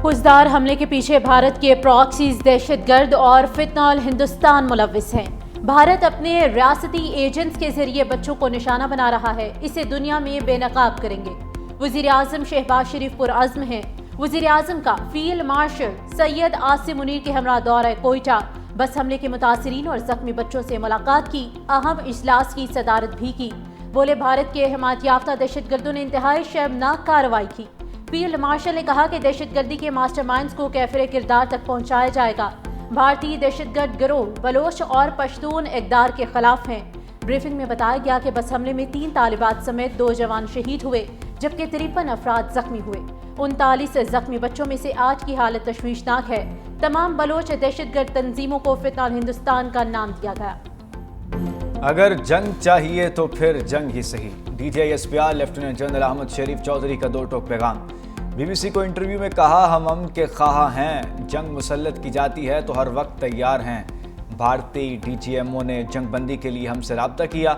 خوددار حملے کے پیچھے بھارت کے پراکسیز دہشت گرد اور فتنہ ہندوستان ملوث ہیں۔ بھارت اپنے ریاستی ایجنٹس کے ذریعے بچوں کو نشانہ بنا رہا ہے، اسے دنیا میں بے نقاب کریں گے۔ وزیر اعظم شہباز شریف پرعزم ہیں۔ وزیر اعظم کا فیلڈ مارشل سید عاصم منیر کے ہمراہ دورہ کوئٹہ، بس حملے کے متاثرین اور زخمی بچوں سے ملاقات کی، اہم اجلاس کی صدارت بھی کی۔ بولے بھارت کے حمایت یافتہ دہشت گردوں نے انتہائی شرمناک کارروائی کی۔ فیلڈ مارشل نے کہا کہ دہشت گردی کے ماسٹر مائنڈز کو کیفر کردار تک پہنچایا جائے گا۔ بھارتی دہشت گرد گروہ بلوچ اور پشتون اقدار کے خلاف ہیں۔ بریفنگ میں بتایا گیا کہ بس حملے میں 3 طالبات سمیت 2 جوان شہید ہوئے، جبکہ 53 افراد زخمی ہوئے۔ 39 زخمی بچوں میں سے 8 کی حالت تشویشناک ہے۔ تمام بلوچ دہشت گرد تنظیموں کو فتنہ ہندوستان کا نام دیا گیا۔ اگر جنگ چاہیے تو پھر جنگ ہی صحیح، D G I S P R lieutenant general Ahmed Sharif Chaudhry کا 2 ٹوک پیغام۔ بی بی سی کو انٹرویو میں کہا، ہم امن کے خواہاں ہیں، جنگ مسلط کی جاتی ہے تو ہر وقت تیار ہیں۔ بھارتی ڈی جی ایم او نے جنگ بندی کے لیے ہم سے رابطہ کیا۔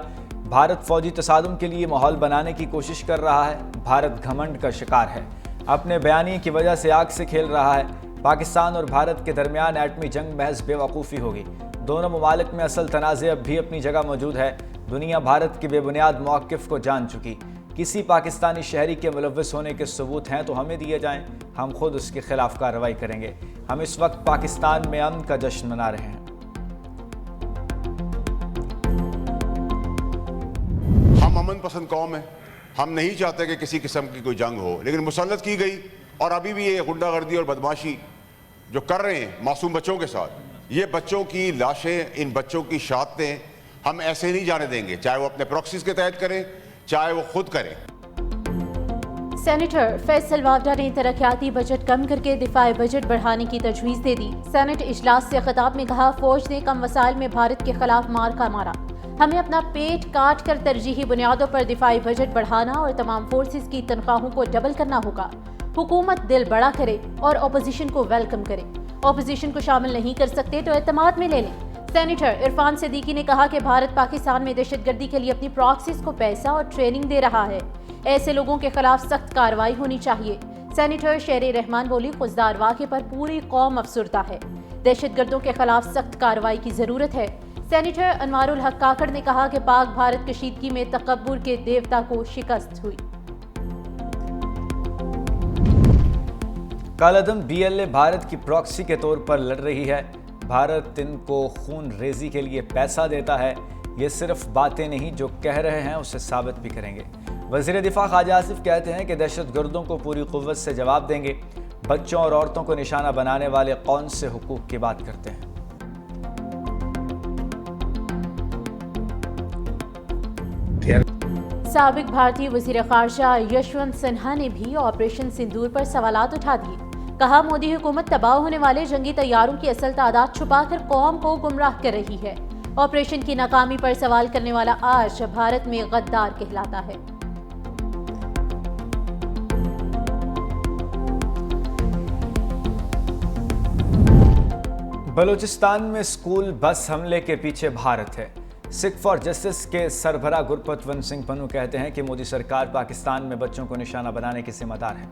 بھارت فوجی تصادم کے لیے ماحول بنانے کی کوشش کر رہا ہے۔ بھارت گھمنڈ کا شکار ہے، اپنے بیانیے کی وجہ سے آگ سے کھیل رہا ہے۔ پاکستان اور بھارت کے درمیان ایٹمی جنگ محض بے وقوفی ہوگی۔ دونوں ممالک میں اصل تنازع اب بھی اپنی جگہ موجود ہے۔ دنیا بھارت کے بے بنیاد موقف کو جان چکی۔ کسی پاکستانی شہری کے ملوث ہونے کے ثبوت ہیں تو ہمیں دیے جائیں، ہم خود اس کے خلاف کارروائی کریں گے۔ ہم اس وقت پاکستان میں امن کا جشن منا رہے ہیں۔ ہم امن پسند قوم ہیں، ہم نہیں چاہتے کہ کسی قسم کی کوئی جنگ ہو، لیکن مسلط کی گئی اور ابھی بھی یہ غنڈہ گردی اور بدماشی جو کر رہے ہیں معصوم بچوں کے ساتھ، یہ بچوں کی لاشیں، ان بچوں کی شہادتیں ہم ایسے نہیں جانے دیں گے، چاہے وہ اپنے پراکسیز کے تحت کریں، چاہے وہ خود کریں۔ سینیٹر فیصل واوڈا نے ترقیاتی بجٹ کم کر کے دفاعی بجٹ بڑھانے کی تجویز دے دی۔ سینٹ اجلاس سے خطاب میں کہا، فوج نے کم وسائل میں بھارت کے خلاف مارکا مارا۔ ہمیں اپنا پیٹ کاٹ کر ترجیحی بنیادوں پر دفاعی بجٹ بڑھانا اور تمام فورسز کی تنخواہوں کو ڈبل کرنا ہوگا۔ حکومت دل بڑا کرے اور اپوزیشن کو ویلکم کرے۔ اپوزیشن کو شامل نہیں کر سکتے تو اعتماد میں لے لیں۔ سینیٹر عرفان صدیقی نے کہا کہ بھارت پاکستان میں دہشت گردی کے لیے اپنی پراکسیز کو پیسہ اور ٹریننگ دے رہا ہے، ایسے لوگوں کے خلاف سخت کارروائی ہونی چاہیے۔ سینیٹر شیر رحمان بولی، خوددار واقعے پر پوری قوم افسردہ ہے، دہشت گردوں کے خلاف سخت کارروائی کی ضرورت ہے۔ سینیٹر انوار الحق کاکڑ نے کہا کہ پاک بھارت کشیدگی میں تکبر کے دیوتا کو شکست ہوئی۔ کالعدم بی ایل اے بھارت کی پراکسی کے طور پر لڑ رہی ہے۔ بھارت ان کو خون ریزی کے لیے پیسہ دیتا ہے۔ یہ صرف باتیں نہیں، جو کہہ رہے ہیں اسے ثابت بھی کریں گے۔ وزیر دفاع خواجہ آصف کہتے ہیں کہ دہشت گردوں کو پوری قوت سے جواب دیں گے۔ بچوں اور عورتوں کو نشانہ بنانے والے کون سے حقوق کی بات کرتے ہیں؟ سابق بھارتی وزیر خارجہ یشونت سنہا نے بھی آپریشن سندور پر سوالات اٹھا دیے۔ کہا، مودی حکومت تباہ ہونے والے جنگی طیاروں کی اصل تعداد چھپا کر قوم کو گمراہ کر رہی ہے۔ آپریشن کی ناکامی پر سوال کرنے والا آج بھارت میں غدار کہلاتا ہے۔ بلوچستان میں اسکول بس حملے کے پیچھے بھارت ہے۔ سکھ فار جسٹس کے سربراہ گرپتون سنگھ پنو کہتے ہیں کہ مودی سرکار پاکستان میں بچوں کو نشانہ بنانے کی ذمہ دار ہے۔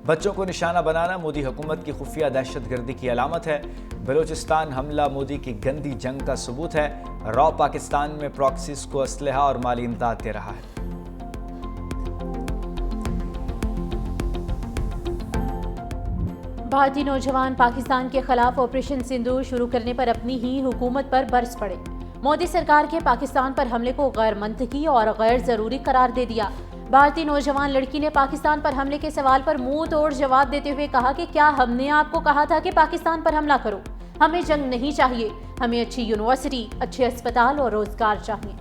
بچوں کو نشانہ بنانا مودی حکومت کی خفیہ دہشت گردی کی علامت ہے۔ بلوچستان حملہ مودی کی گندی جنگ کا ثبوت ہے۔ را پاکستان میں پراکسیز کو اسلحہ اور مالی امداد دے رہا ہے۔ بھارتی نوجوان پاکستان کے خلاف آپریشن سندور شروع کرنے پر اپنی ہی حکومت پر برس پڑے۔ مودی سرکار کے پاکستان پر حملے کو غیر منطقی اور غیر ضروری قرار دے دیا۔ بھارتی نوجوان لڑکی نے پاکستان پر حملے کے سوال پر منہ توڑ جواب دیتے ہوئے کہا کہ کیا ہم نے آپ کو کہا تھا کہ پاکستان پر حملہ کرو؟ ہمیں جنگ نہیں چاہیے، ہمیں اچھی یونیورسٹی، اچھے اسپتال اور روزگار چاہیے۔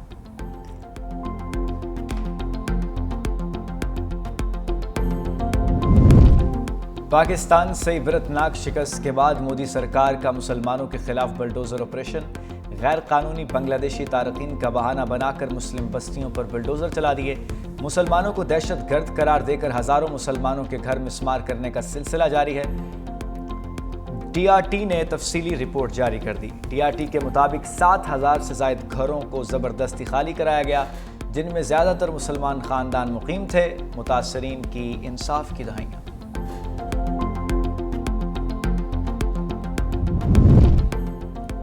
پاکستان سے عبرتناک شکست کے بعد مودی سرکار کا مسلمانوں کے خلاف بلڈوزر آپریشن۔ غیر قانونی بنگلہ دیشی تارکین کا بہانہ بنا کر مسلم بستیوں پر بلڈوزر چلا دیے۔ مسلمانوں کو دہشت گرد قرار دے کر ہزاروں مسلمانوں کے گھر مسمار کرنے کا سلسلہ جاری ہے۔ ٹی آر ٹی نے تفصیلی رپورٹ جاری کر دی۔ ٹی آر ٹی کے مطابق 7,000 سے زائد گھروں کو زبردستی خالی کرایا گیا، جن میں زیادہ تر مسلمان خاندان مقیم تھے۔ متاثرین کی انصاف کی دہائیاں۔